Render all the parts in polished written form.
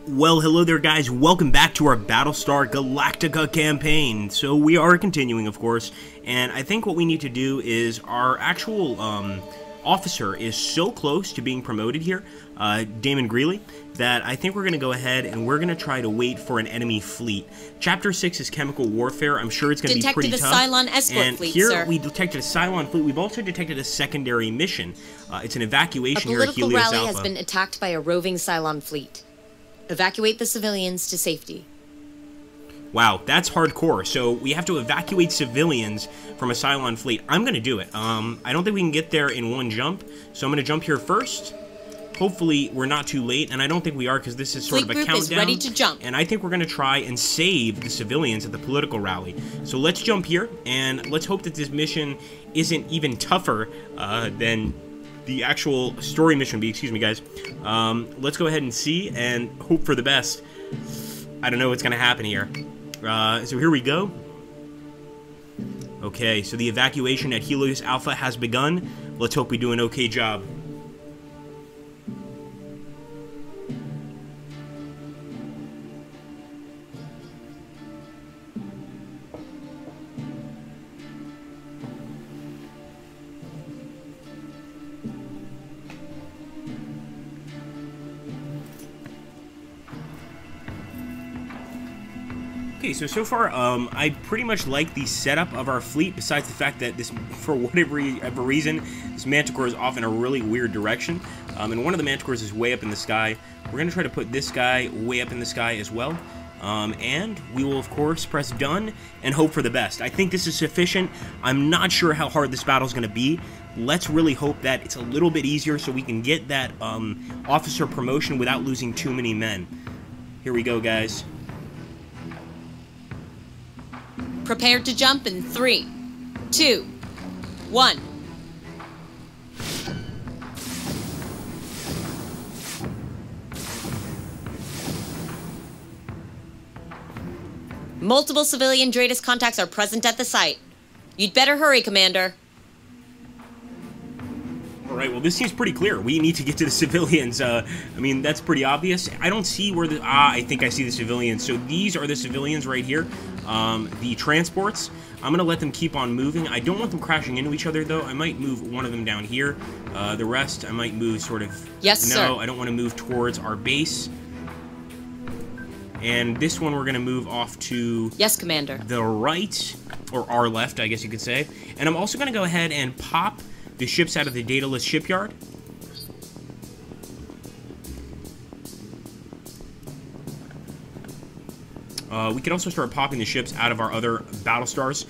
Well, hello there guys, welcome back to our Battlestar Galactica campaign. So we are continuing, of course, and I think what we need to do is our actual officer is so close to being promoted here, Damon Greeley, that I think we're going to go ahead and we're going to try to wait for an enemy fleet. Chapter 6 is chemical warfare. I'm sure it's going to be pretty tough. Detected a Cylon escort fleet, here sir. We detected a Cylon fleet. We've also detected a secondary mission. It's an evacuation here at Helios Alpha. A political rally has been attacked by a roving Cylon fleet. Evacuate the civilians to safety. Wow, that's hardcore. So we have to evacuate civilians from a Cylon fleet. I'm going to do it. I don't think we can get there in one jump, so I'm going to jump here first. Hopefully we're not too late, and I don't think we are because this is sort of a countdown. Is ready to jump. And I think we're going to try and save the civilians at the political rally. So let's jump here, and let's hope that this mission isn't even tougher than the actual story mission be. Excuse me, guys. Let's go ahead and see and hope for the best. I don't know what's going to happen here. So here we go. Okay, so the evacuation at Helios Alpha has begun. Let's hope we do an okay job. Okay, so far, I pretty much like the setup of our fleet, besides the fact that this, for whatever reason, this Manticore is off in a really weird direction, and one of the Manticores is way up in the sky. We're going to try to put this guy way up in the sky as well, and we will, of course, press done and hope for the best. I think this is sufficient. I'm not sure how hard this battle is going to be. Let's really hope that it's a little bit easier so we can get that officer promotion without losing too many men. Here we go, guys. Prepare to jump in 3, 2, 1. Multiple civilian Dratus contacts are present at the site. You'd better hurry, Commander. Alright, well this seems pretty clear. We need to get to the civilians. I mean, that's pretty obvious. I don't see where the... I think I see the civilians. So these are the civilians right here. The transports. I'm going to let them keep on moving. I don't want them crashing into each other, though. I might move one of them down here. The rest, I might move sort of... Yes, sir. No, I don't want to move towards our base. And this one we're going to move off to... Yes, Commander. The right, or our left, I guess you could say. And I'm also going to go ahead and pop the ships out of the dataless shipyard. We can also start popping the ships out of our other Battlestars.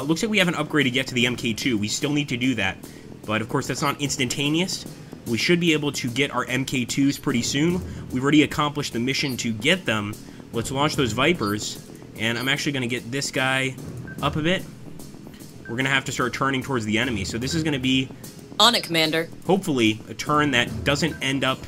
Looks like we have an upgrade to get to the MK2. We still need to do that. But, of course, that's not instantaneous. We should be able to get our MK2s pretty soon. We've already accomplished the mission to get them. Let's launch those Vipers. And I'm actually going to get this guy up a bit. We're going to have to start turning towards the enemy. So this is going to be... On it, Commander. Hopefully, a turn that doesn't end up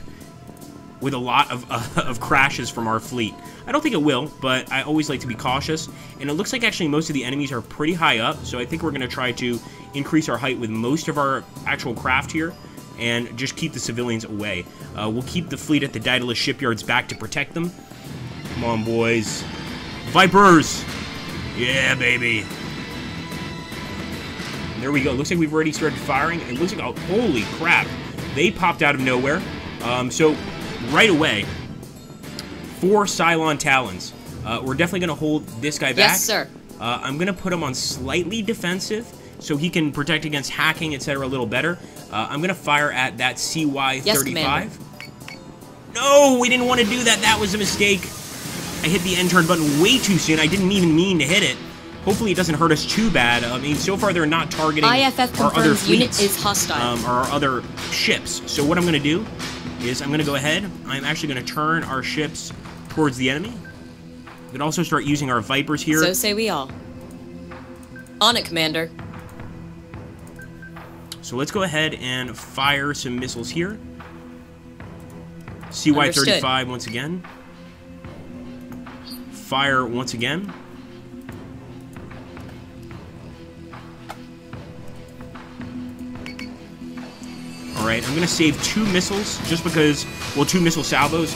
with a lot of crashes from our fleet. I don't think it will, but I always like to be cautious. And it looks like actually most of the enemies are pretty high up, so I think we're going to try to increase our height with most of our actual craft here and just keep the civilians away. We'll keep the fleet at the Daedalus shipyards back to protect them. Come on, boys. Vipers! Yeah, baby. There we go. Looks like we've already started firing. It looks like, oh, holy crap. They popped out of nowhere. So, right away, 4 Cylon Talons. We're definitely going to hold this guy back. Yes, sir. I'm going to put him on slightly defensive so he can protect against hacking, etc. a little better. I'm going to fire at that CY-35. Yes, Commander. No, we didn't want to do that. That was a mistake. I hit the end turn button way too soon. I didn't even mean to hit it. Hopefully it doesn't hurt us too bad. I mean, so far they're not targeting IFF our other fleets. Unit is hostile. Or our other ships. So what I'm going to do is I'm going to go ahead. I'm actually going to turn our ships towards the enemy. We can also start using our Vipers here. So say we all. On it, Commander. So let's go ahead and fire some missiles here. CY-35 once again. Fire once again. Alright, I'm going to save 2 missiles, just because, well, 2 missile salvos,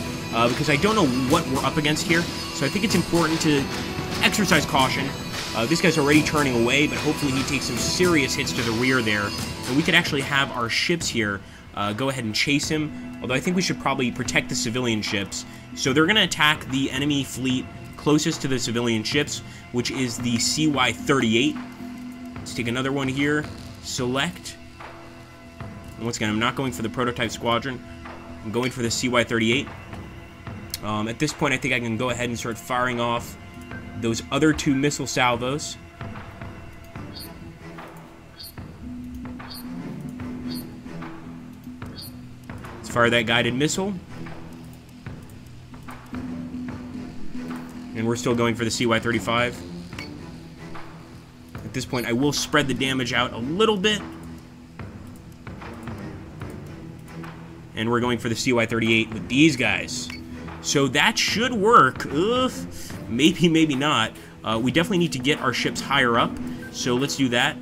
because I don't know what we're up against here. So I think it's important to exercise caution. This guy's already turning away, but hopefully he takes some serious hits to the rear there. And we could actually have our ships here go ahead and chase him, although I think we should probably protect the civilian ships. So they're going to attack the enemy fleet closest to the civilian ships, which is the CY-38. Let's take another one here. Select. And once again, I'm not going for the prototype squadron. I'm going for the CY-38. At this point, I think I can go ahead and start firing off those other 2 missile salvos. Let's fire that guided missile. And we're still going for the CY-35. At this point, I will spread the damage out a little bit. And we're going for the CY-38 with these guys. So that should work. Ugh. Maybe, maybe not. We definitely need to get our ships higher up. So let's do that.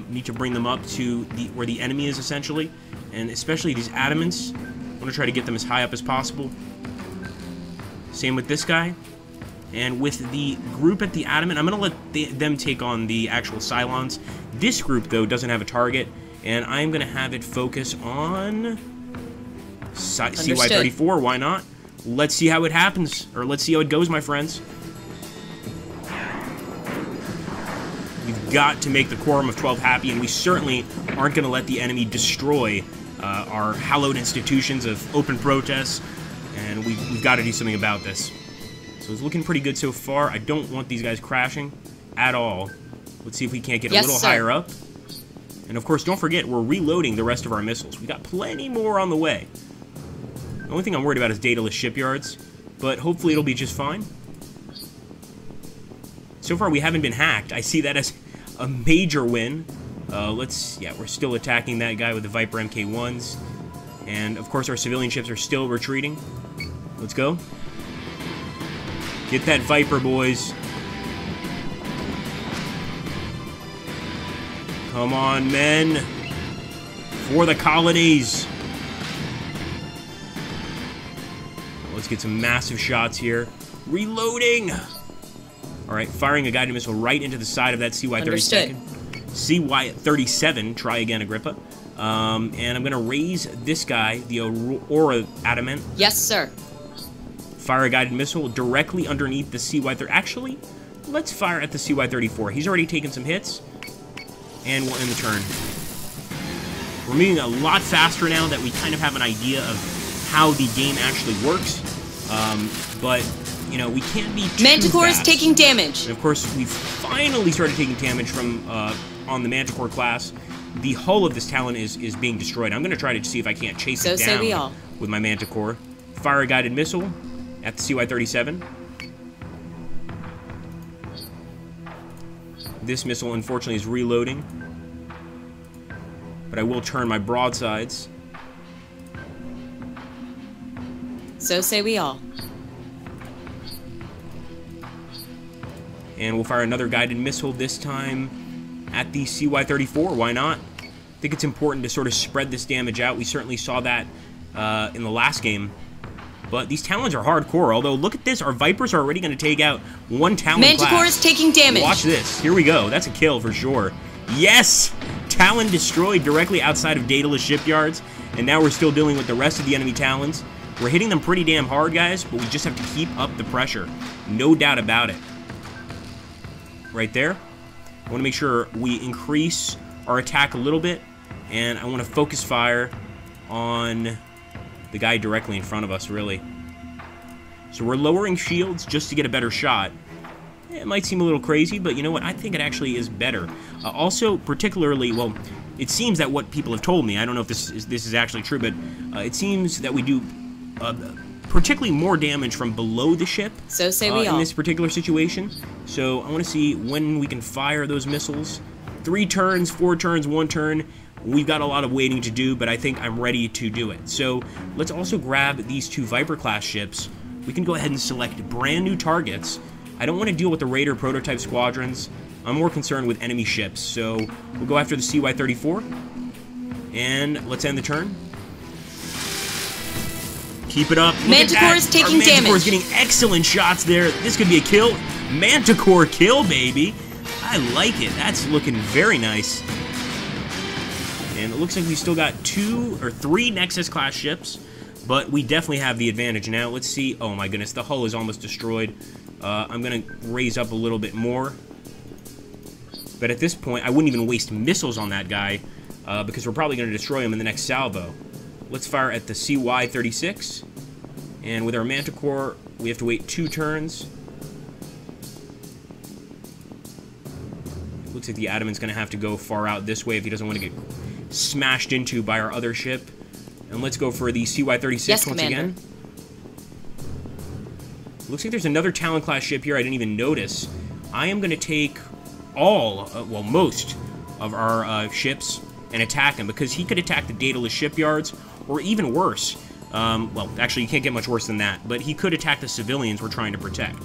Need to bring them up to where the enemy is, essentially. And especially these adamants. I want to try to get them as high up as possible. Same with this guy. And with the group at the adamant, I'm going to let them take on the actual Cylons. This group, though, doesn't have a target. And I'm going to have it focus on CY-34. Why not? Let's see how it happens. Or let's see how it goes, my friends. We've got to make the Quorum of 12 happy, and we certainly aren't going to let the enemy destroy our hallowed institutions of open protests. And we've got to do something about this. So it's looking pretty good so far. I don't want these guys crashing at all. Let's see if we can't get a little higher up. And of course, don't forget, we're reloading the rest of our missiles. We got plenty more on the way. The only thing I'm worried about is dataless shipyards, but hopefully it'll be just fine. So far, we haven't been hacked. I see that as a major win. We're still attacking that guy with the Viper MK1s. And of course, our civilian ships are still retreating. Let's go. Get that Viper, boys. Come on, men. For the colonies. Let's get some massive shots here. Reloading. All right, firing a guided missile right into the side of that CY-37. CY-37. Try again, Agrippa. And I'm going to raise this guy, the Aura Adamant. Yes, sir. Fire a guided missile directly underneath the CY-30. Actually, let's fire at the CY-34. He's already taken some hits. And we'll end the turn. We're moving a lot faster now that we kind of have an idea of how the game actually works. But, you know, we can't be too Manticore fast. is taking damage. And of course, we've finally started taking damage from on the Manticore class. The hull of this Talon is being destroyed. I'm going to try to see if I can't chase it down with my Manticore. Fire a guided missile at the CY-37. This missile, unfortunately, is reloading. But I will turn my broadsides. So say we all. And we'll fire another guided missile, this time at the CY-34. Why not? I think it's important to sort of spread this damage out. We certainly saw that in the last game. But these Talons are hardcore, although look at this. Our Vipers are already going to take out one Talon Manticore class. is taking damage. Watch this. Here we go. That's a kill for sure. Yes! Talon destroyed directly outside of Daedalus shipyards. And now we're still dealing with the rest of the enemy Talons. We're hitting them pretty damn hard, guys, but we just have to keep up the pressure. No doubt about it. Right there. I want to make sure we increase our attack a little bit. And I want to focus fire on the guy directly in front of us, really. So we're lowering shields just to get a better shot. It might seem a little crazy, but you know what? I think it actually is better. Also, particularly, well, it seems that what people have told me, I don't know if this is actually true, but it seems that we do particularly more damage from below the ship. So say we all. In this particular situation. So I want to see when we can fire those missiles. 3 turns, 4 turns, 1 turn. We've got a lot of waiting to do, but I think I'm ready to do it. So let's also grab these 2 Viper-class ships. We can go ahead and select brand new targets. I don't want to deal with the Raider prototype squadrons. I'm more concerned with enemy ships. So we'll go after the CY-34. And let's end the turn. Keep it up. Manticore is taking damage. Manticore is getting excellent shots there. This could be a kill. Manticore kill, baby. I like it. That's looking very nice. And it looks like we still got 2 or 3 Nexus-class ships, but we definitely have the advantage now. Let's see. Oh, my goodness. The hull is almost destroyed. I'm going to raise up a little bit more. But at this point, I wouldn't even waste missiles on that guy, because we're probably going to destroy him in the next salvo. Let's fire at the CY-36. And with our Manticore, we have to wait 2 turns. Looks like the Adamant's going to have to go far out this way if he doesn't want to get smashed into by our other ship. And let's go for the CY-36 once again. Looks like there's another Talon-class ship here I didn't even notice. I am going to take all, well, most of our ships and attack him, because he could attack the Daedalus shipyards, or even worse. Well, actually, you can't get much worse than that, but he could attack the civilians we're trying to protect.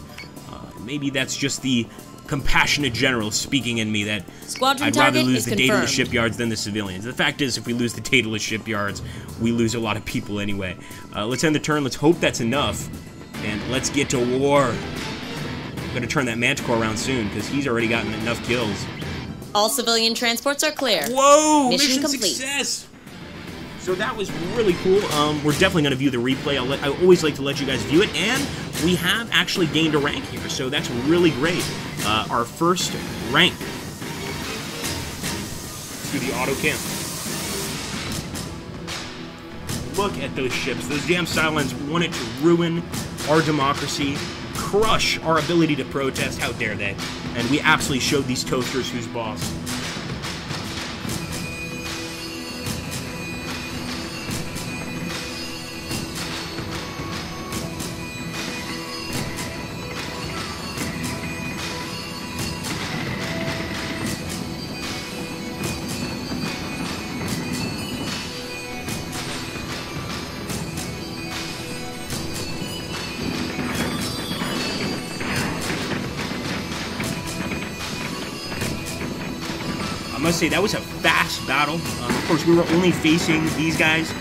Maybe that's just the compassionate general speaking in me, that I'd rather lose the Daedalus shipyards than the civilians. The fact is, if we lose the Daedalus shipyards, we lose a lot of people anyway. Let's end the turn. Let's hope that's enough, and let's get to war. I'm going to turn that Manticore around soon, because he's already gotten enough kills. All civilian transports are clear. Whoa! Mission complete. Success! So that was really cool. We're definitely going to view the replay. I always like to let you guys view it, and we have actually gained a rank here, so that's really great. Our first rank. Let's do the auto camp. Look at those ships. Those damn Cylons wanted to ruin our democracy, crush our ability to protest. How dare they? And we absolutely showed these toasters who's boss. I must say, that was a fast battle. Of course, we were only facing these guys,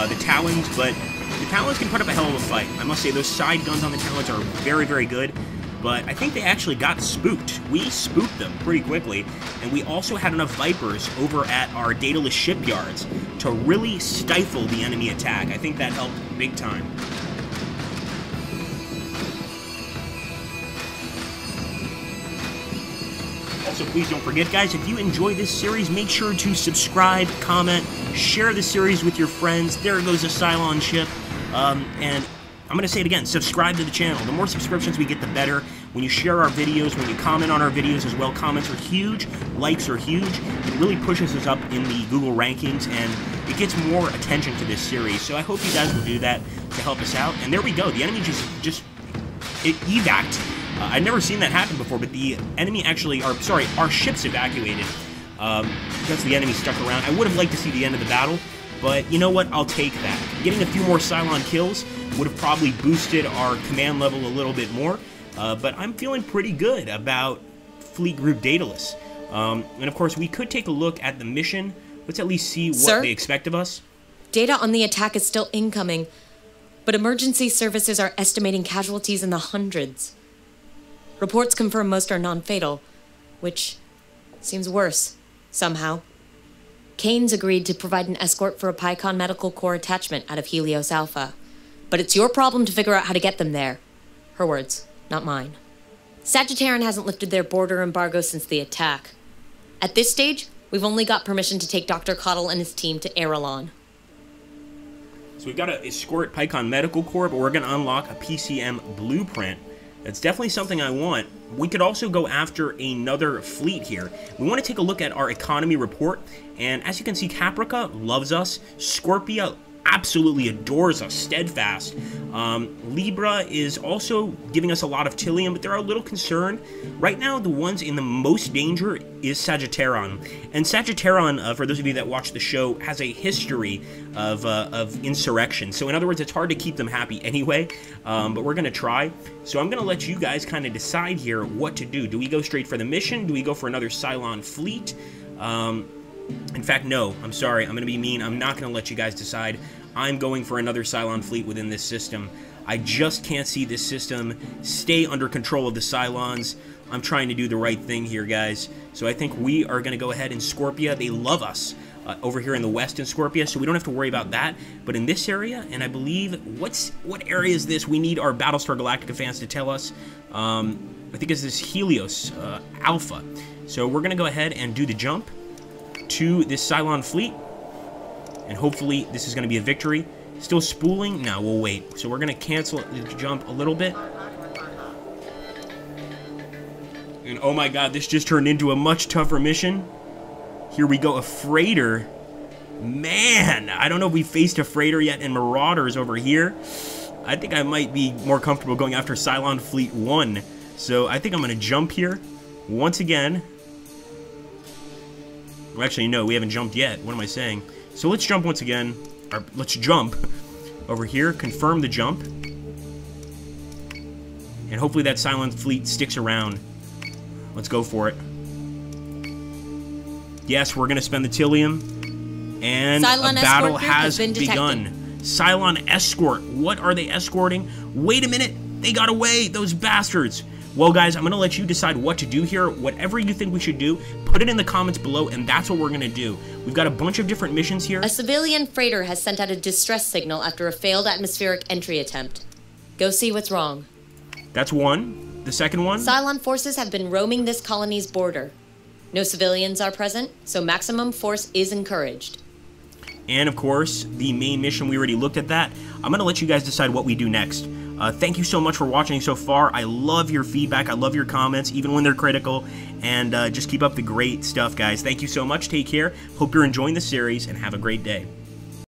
the Talons, but the Talons can put up a hell of a fight. I must say, those side guns on the Talons are very, very good, but I think they actually got spooked. We spooked them pretty quickly, and we also had enough Vipers over at our Daedalus shipyards to really stifle the enemy attack. I think that helped big time. Also, please don't forget, guys, if you enjoy this series, make sure to subscribe, comment, share the series with your friends. There goes a Cylon ship. And I'm going to say it again, subscribe to the channel. The more subscriptions we get, the better. When you share our videos, when you comment on our videos as well, comments are huge, likes are huge. It really pushes us up in the Google rankings, and it gets more attention to this series. So I hope you guys will do that to help us out. And there we go. The enemy just evac'd. I've never seen that happen before, but the enemy actually, our ships evacuated because the enemy stuck around. I would have liked to see the end of the battle, but you know what? I'll take that. Getting a few more Cylon kills would have probably boosted our command level a little bit more, but I'm feeling pretty good about Fleet Group Daedalus. And of course, we could take a look at the mission. Let's at least see what they expect of us. Data on the attack is still incoming, but emergency services are estimating casualties in the hundreds. Reports confirm most are non-fatal, which seems worse, somehow. Kane's agreed to provide an escort for a Pycon Medical Corps attachment out of Helios Alpha. But it's your problem to figure out how to get them there. Her words, not mine. Sagittarian hasn't lifted their border embargo since the attack. At this stage, we've only got permission to take Dr. Cottle and his team to Erelon. So we've got to escort Pycon Medical Corps, but we're going to unlock a PCM blueprint. That's definitely something I want. We could also go after another fleet here. We want to take a look at our economy report, and as you can see, Caprica loves us. Scorpia absolutely adores us. Steadfast. Libra is also giving us a lot of Tillium, but they're a little concerned. Right now, the ones in the most danger is Sagittarian. And Sagittarian, for those of you that watch the show, has a history of insurrection. So in other words, it's hard to keep them happy anyway, but we're going to try. So I'm going to let you guys kind of decide here what to do. Do we go straight for the mission? Do we go for another Cylon fleet? In fact, no, I'm sorry, I'm going to be mean. I'm not going to let you guys decide. I'm going for another Cylon fleet within this system. I just can't see this system stay under control of the Cylons. I'm trying to do the right thing here, guys. So I think we are going to go ahead and Scorpia. They love us over here in the west in Scorpia, so we don't have to worry about that. But in this area, and I believe, what area is this? We need our Battlestar Galactica fans to tell us. I think it's this Helios Alpha. So we're going to go ahead and do the jump to this Cylon fleet. And hopefully this is going to be a victory. Still spooling? No, we'll wait. So we're going to cancel the jump a little bit. And oh my god, this just turned into a much tougher mission. Here we go, a freighter. Man, I don't know if we faced a freighter yet, and Marauders over here. I think I might be more comfortable going after Cylon Fleet 1. So I think I'm going to jump here once again. Well, actually, no, we haven't jumped yet. What am I saying? So let's jump once again. Or let's jump over here, confirm the jump. And hopefully that Cylon Fleet sticks around. Let's go for it. Yes, we're going to spend the Tillium. And Cylon a battle escort group has been begun. Cylon Escort. What are they escorting? Wait a minute. They got away, those bastards. Well, guys, I'm going to let you decide what to do here. Whatever you think we should do, put it in the comments below, and that's what we're going to do. We've got a bunch of different missions here. A civilian freighter has sent out a distress signal after a failed atmospheric entry attempt. Go see what's wrong. That's one. The second one? Cylon forces have been roaming this colony's border. No civilians are present, so maximum force is encouraged. And, of course, the main mission, we already looked at that. I'm going to let you guys decide what we do next. Thank you so much for watching so far. I love your feedback. I love your comments, even when they're critical. And just keep up the great stuff, guys. Thank you so much. Take care. Hope you're enjoying the series, and have a great day.